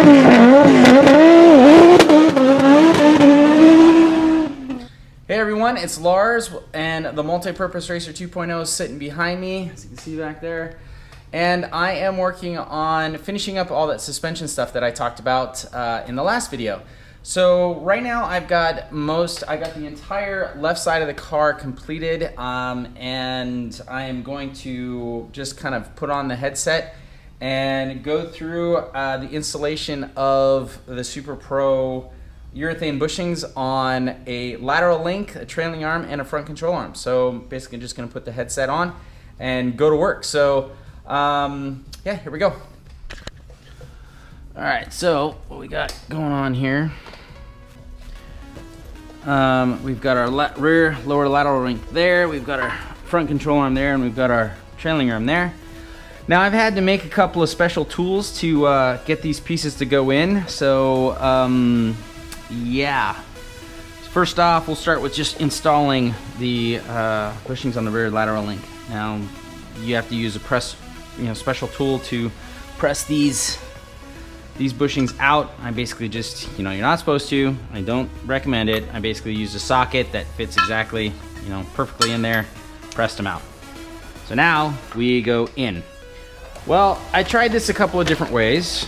Hey everyone, it's Lars and the Multi-Purpose Racer 2.0 is sitting behind me, as you can see back there. And I am working on finishing up all that suspension stuff that I talked about in the last video. So right now I got the entire left side of the car completed, and I am going to just kind of put on the headset and go through the installation of the Super Pro urethane bushings on a lateral link, a trailing arm, and a front control arm. So basically just gonna put the headset on and go to work. So yeah, here we go. All right, so what we got going on here, we've got our rear lower lateral link there, we've got our front control arm there, and we've got our trailing arm there. Now I've had to make a couple of special tools to get these pieces to go in. So yeah, first off, we'll start with just installing the bushings on the rear lateral link. Now you have to use a special tool to press these bushings out. I basically just, you're not supposed to, I don't recommend it. I basically use a socket that fits exactly, perfectly in there, pressed them out. So now we go in. Well, I tried this a couple of different ways,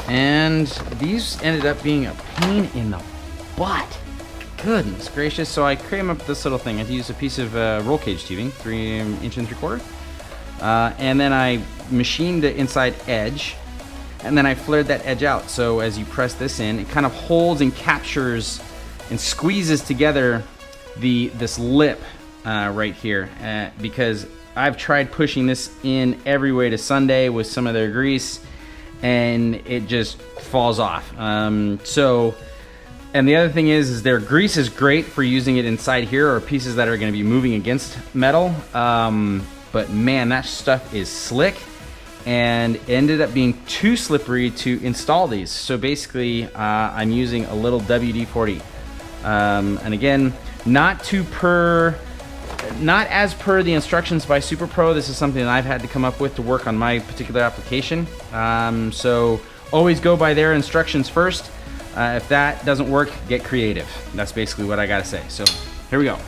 and these ended up being a pain in the butt. Goodness gracious. So I came up with this little thing. I had to use a piece of roll cage tubing, 3 1 3/4. And then I machined the inside edge, and then I flared that edge out. So as you press this in, it kind of holds and captures and squeezes together this lip right here, because I've tried pushing this in every way to Sunday with some of their grease, and it just falls off. And the other thing is their grease is great for using it inside here or pieces that are going to be moving against metal. But man, that stuff is slick, and it ended up being too slippery to install these. So basically, I'm using a little WD-40. And again, not as per the instructions by Super Pro. This is something that I've had to come up with to work on my particular application. So always go by their instructions first. If that doesn't work, get creative. That's basically what I gotta say. So here we go.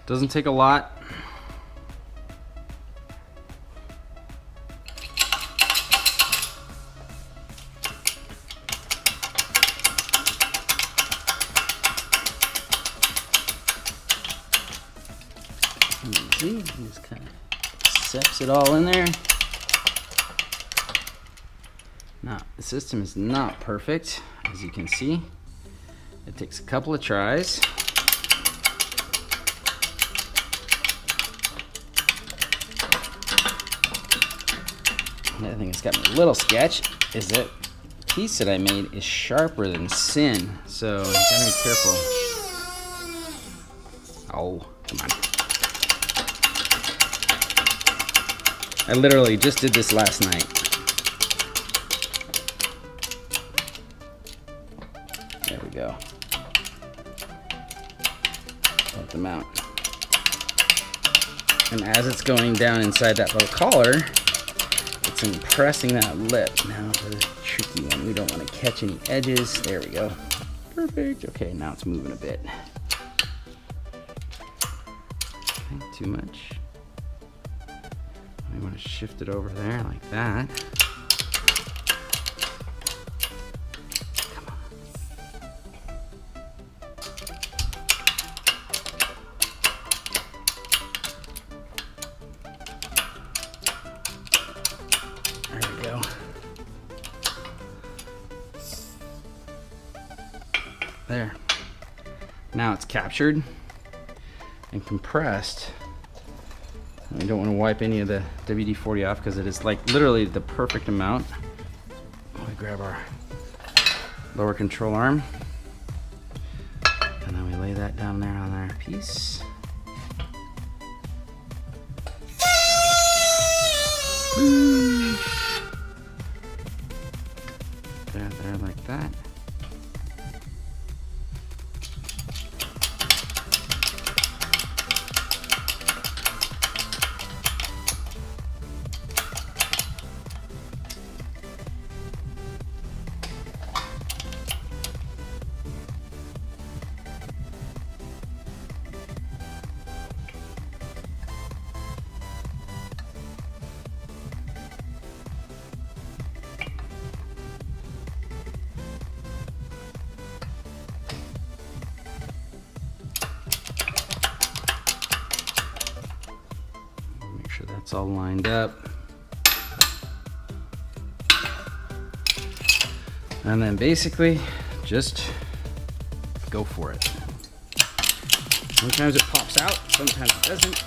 Doesn't take a lot. See, just kind of seps it all in there. Now, the system is not perfect, as you can see. It takes a couple of tries. Another thing that's got me a little sketch is that piece that I made is sharper than sin, so you gotta be careful. Oh, come on. I literally just did this last night. There we go. Let them out. And as it's going down inside that little collar, it's impressing that lip. Now the tricky one, we don't want to catch any edges. There we go. Perfect. Okay, now it's moving a bit. Okay, too much. I want to shift it over there like that. Come on. Now it's captured and compressed. We don't want to wipe any of the WD-40 off because it is like literally the perfect amount. We grab our lower control arm and then we lay that down there on our piece. There, like that. Make sure that's all lined up. And then basically just go for it. Sometimes it pops out, sometimes it doesn't.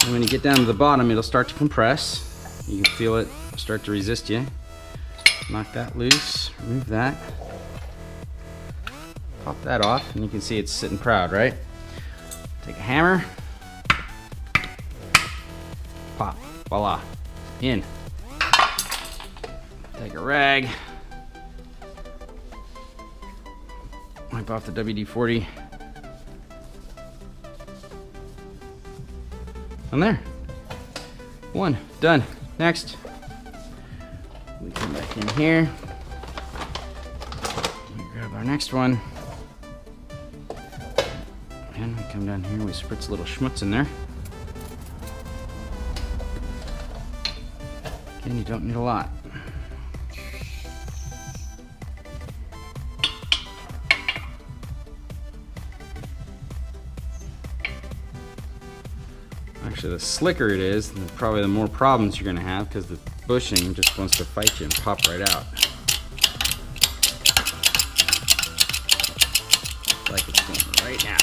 And when you get down to the bottom, it'll start to compress. You can feel it start to resist you. Knock that loose, remove that. Pop that off, and you can see it's sitting proud, right? Take a hammer, pop, voila, in. Take a rag, wipe off the WD-40. And there, one, done. Next, we come back in here, we grab our next one. And we come down here and we spritz a little schmutz in there. Again, you don't need a lot. Actually, the slicker it is, probably the more problems you're gonna have because the bushing just wants to fight you and pop right out. Like it's doing right now.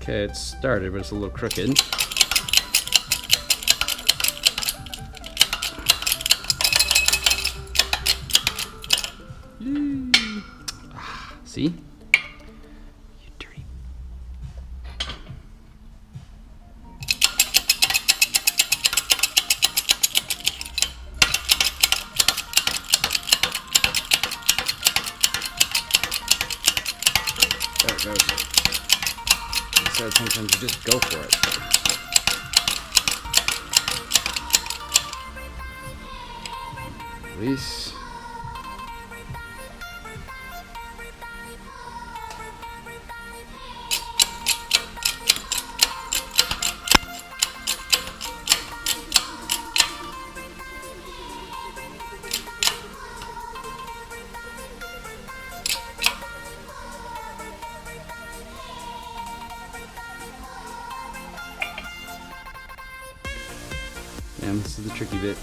Okay, it's started, but it's a little crooked. See? You dirty. There it goes. So sometimes you just go for it. Release. And this is the tricky bit.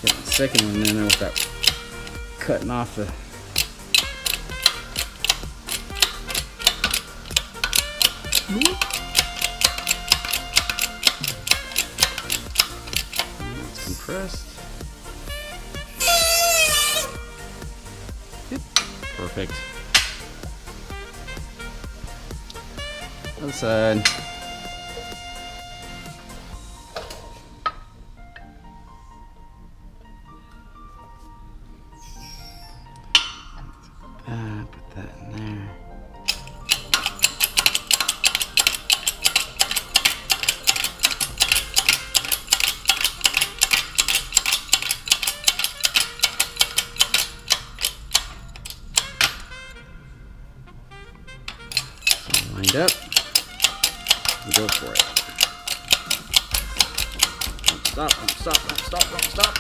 Get the second one in there without cutting off the it's compressed. Yep. Perfect. Other side. Put that in there. Lined up. We go for it. Don't stop, don't stop, don't stop, don't stop.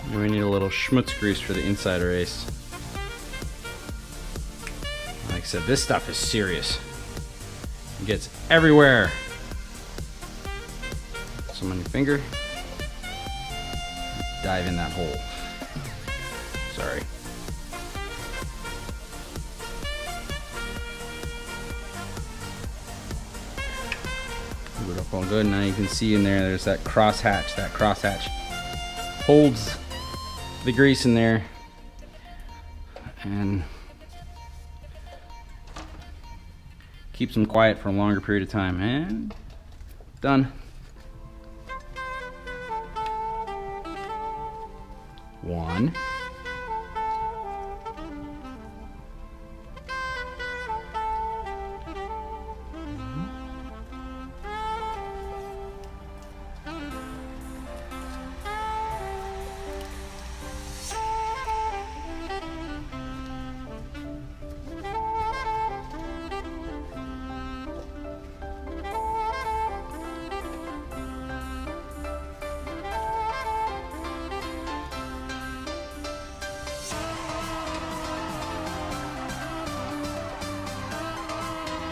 And we need a little schmutz grease for the inside erase. Like I said, this stuff is serious. It gets everywhere. Some on your finger. Dive in that hole. Sorry. Move it up all good. Now you can see in there's that cross hatch. That cross hatch holds the grease in there and keeps them quiet for a longer period of time. And done. One.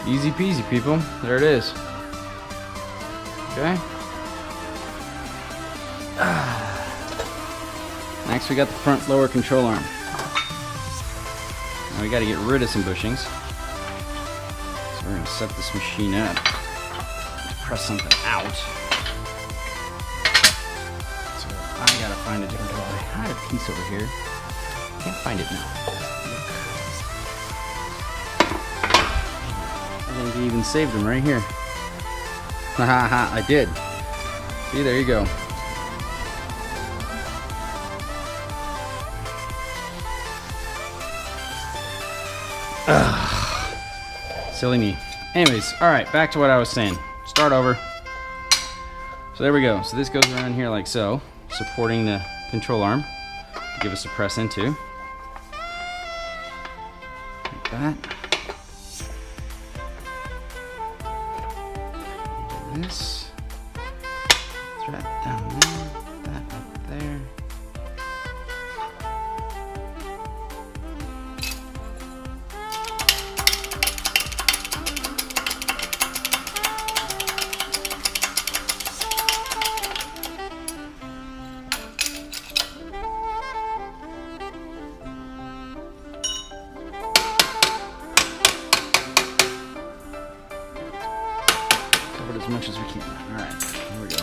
Easy peasy, people. There it is. Okay. Next, we got the front lower control arm. Now we got to get rid of some bushings. So we're going to set this machine up. Press something out. So I got to find a different tool. I had a piece over here. Can't find it now. I think you even saved them right here. Haha, I did. See, there you go. Ugh. Silly me. Anyways, alright, back to what I was saying. Start over. So there we go. So this goes around here like so, supporting the control arm to give us a press into. Like that. This thread down there, that up there. Cover it as much as we can. All right, here we go.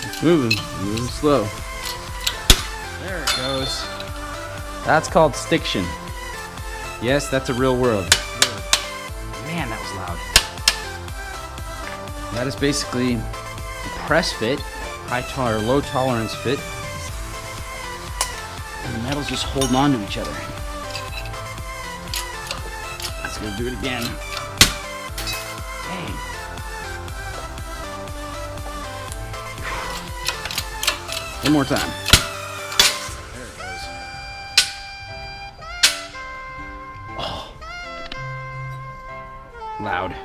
It's moving slow. There it goes. That's called stiction. Yes, that's a real word. Man, that was loud. That is basically a press fit, high or low tolerance fit, and the metal's just holding on to each other. Let's go do it again. Dang. One more time. There it goes. Oh. Loud.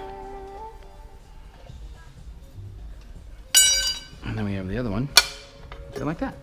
And then we have the other one. Do it like that.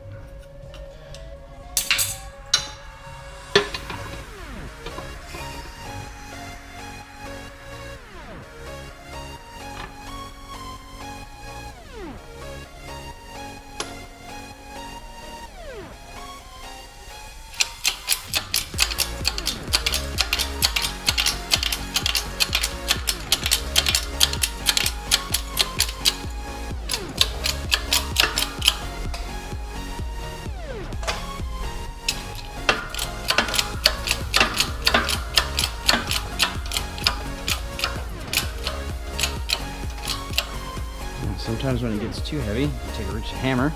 sometimes when it gets too heavy, you take a rich hammer.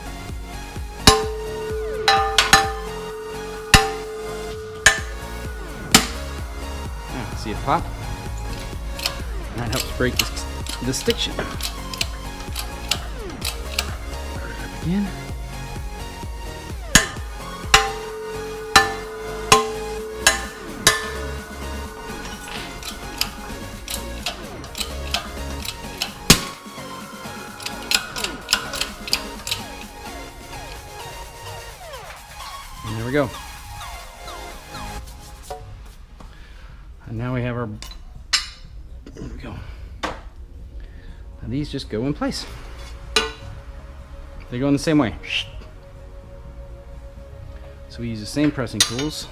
See it pop? And that helps break the stiction. Again. And there we go. And now we have our, there we go. And these just go in place. They go in the same way. So we use the same pressing tools.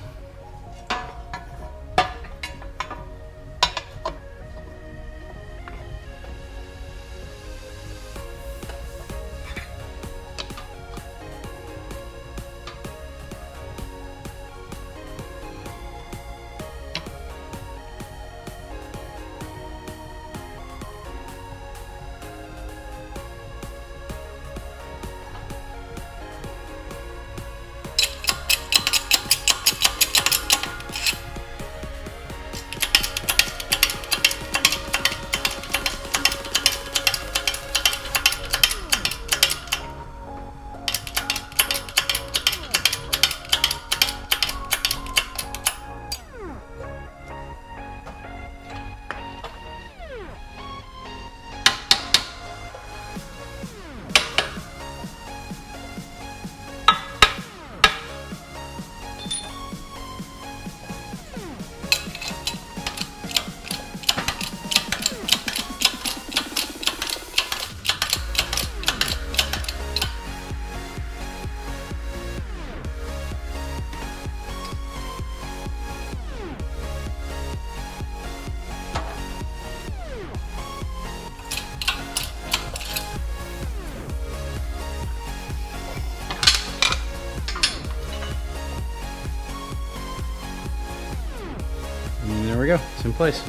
And there we go, it's in place.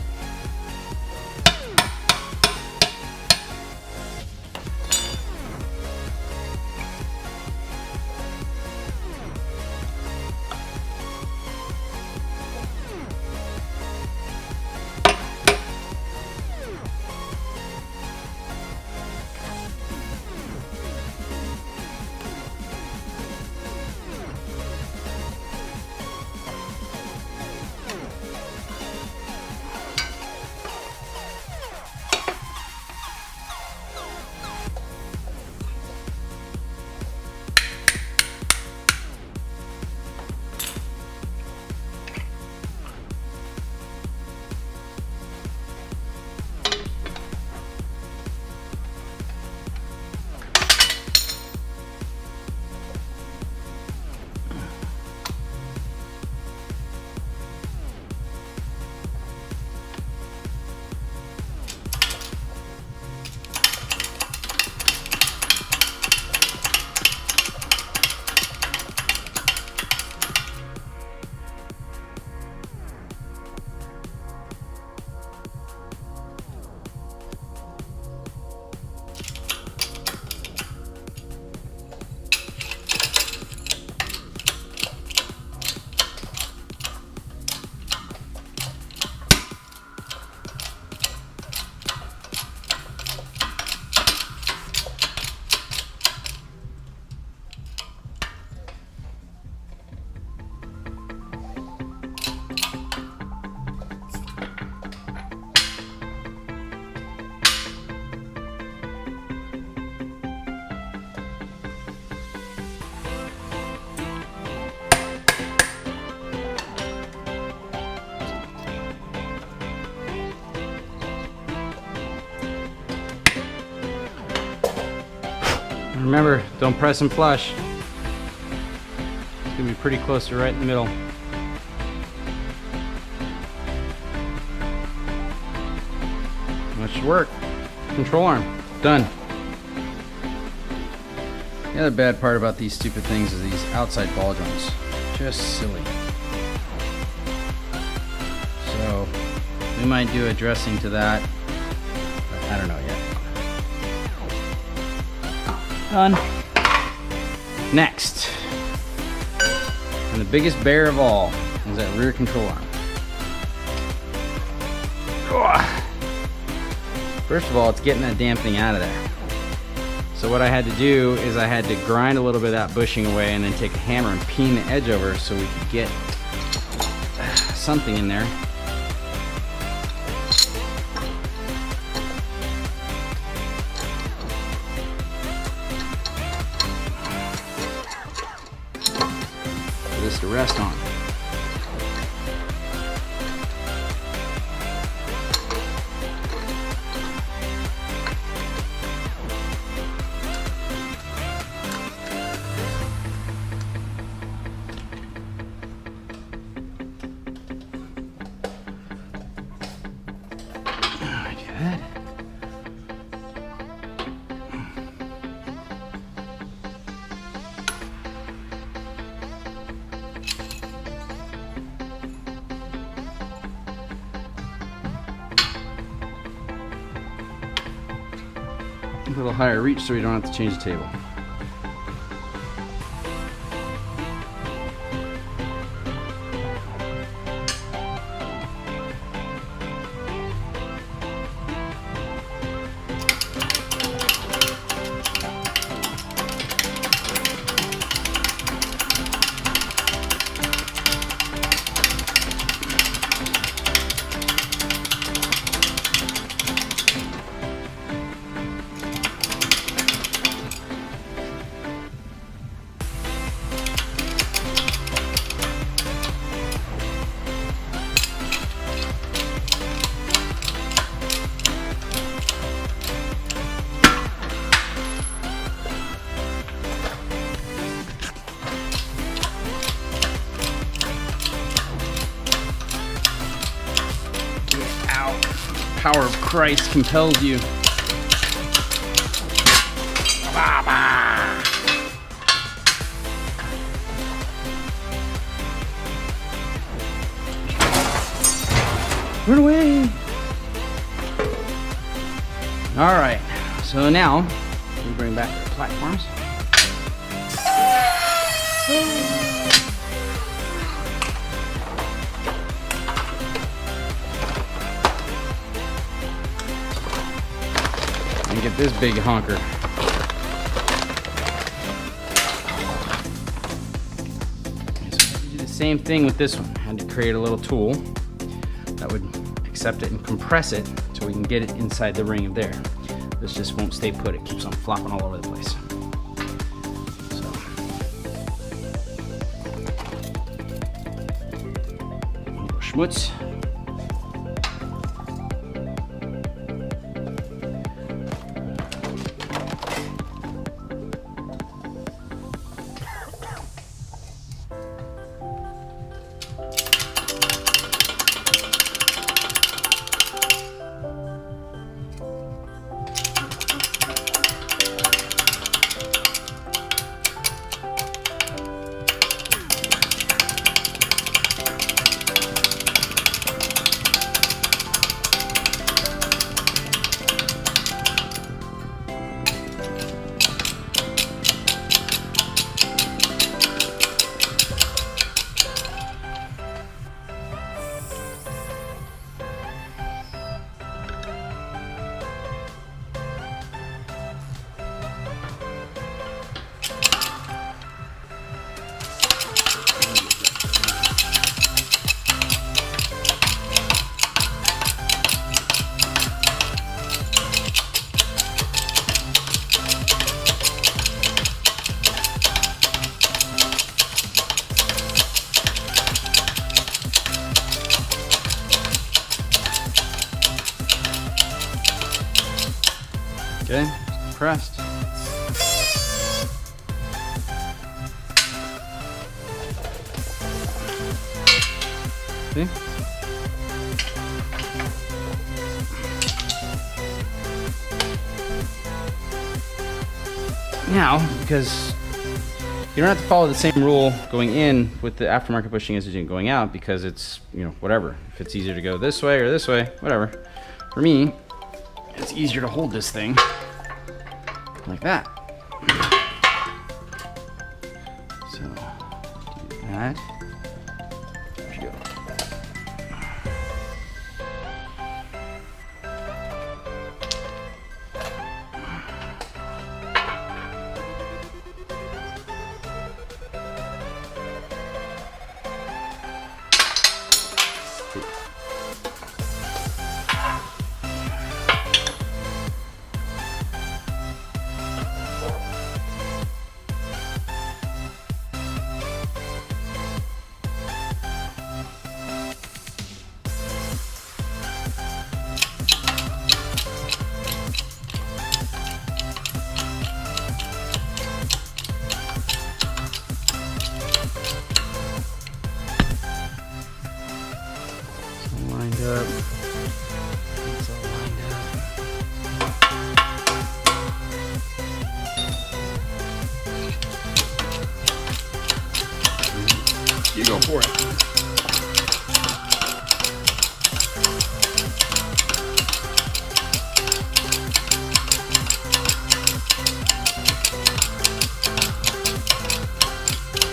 Remember, don't press and flush. It's gonna be pretty close to right in the middle. That should work. Control arm, done. The other bad part about these stupid things is these outside ball joints. Just silly. So, we might do a dressing to that, but I don't know yet. Done. Next, and the biggest bear of all is that rear control arm. First of all, it's getting that damn thing out of there. So what I had to do is I had to grind a little bit of that bushing away and then take a hammer and peen the edge over so we could get something in there. For this to rest on. A little higher reach so we don't have to change the table. Power of Christ compels you. Run away! All right, so now we bring back the platforms. And get this big honker. So I had to do the same thing with this one. I had to create a little tool that would accept it and compress it so we can get it inside the ring of there. This just won't stay put. It keeps on flopping all over the place. So. A little schmutz. Okay, pressed. See? Now, because you don't have to follow the same rule going in with the aftermarket bushing as you do going out, because it's, you know, whatever. If it's easier to go this way or this way, whatever. For me, it's easier to hold this thing like that. that. There you go. Lined up. It's all lined up. You go for it.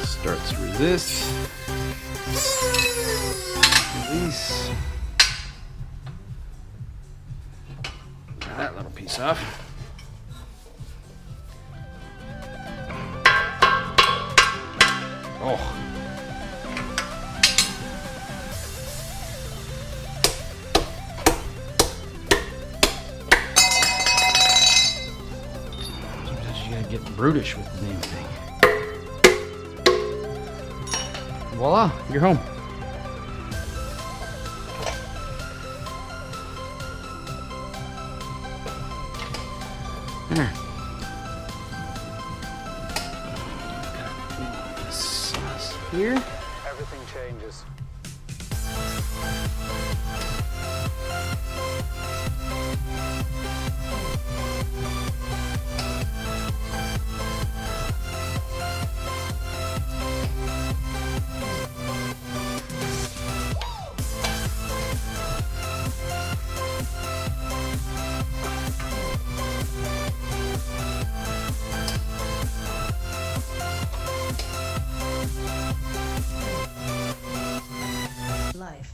Start to resist. Release. Got that little piece off. Oh. Sometimes you gotta get brutish with the damn thing. Voila, you're home. There. Got this sauce here. Everything changes. Life.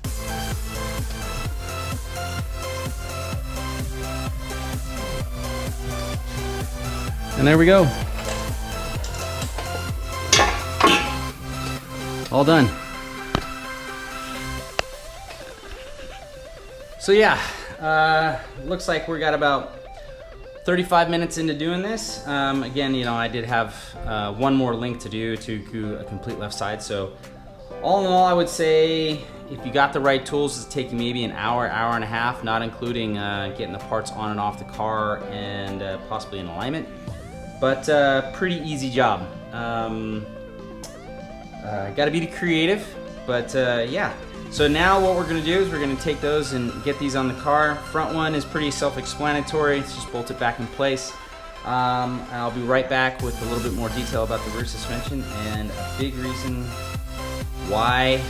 And there we go. All done. So yeah, looks like we got about 35 minutes into doing this. Again, you know, I did have one more link to do a complete left side. So all in all, I would say if you got the right tools, it's taking maybe an hour, hour and a half, not including getting the parts on and off the car and possibly in alignment. But pretty easy job. Gotta be creative, but yeah. So now what we're gonna do is we're gonna take those and get these on the car. Front one is pretty self-explanatory. It's just bolt it back in place. I'll be right back with a little bit more detail about the rear suspension and a big reason why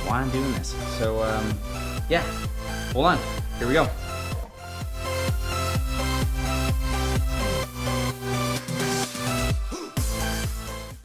I'm doing this. So yeah, hold on, here we go.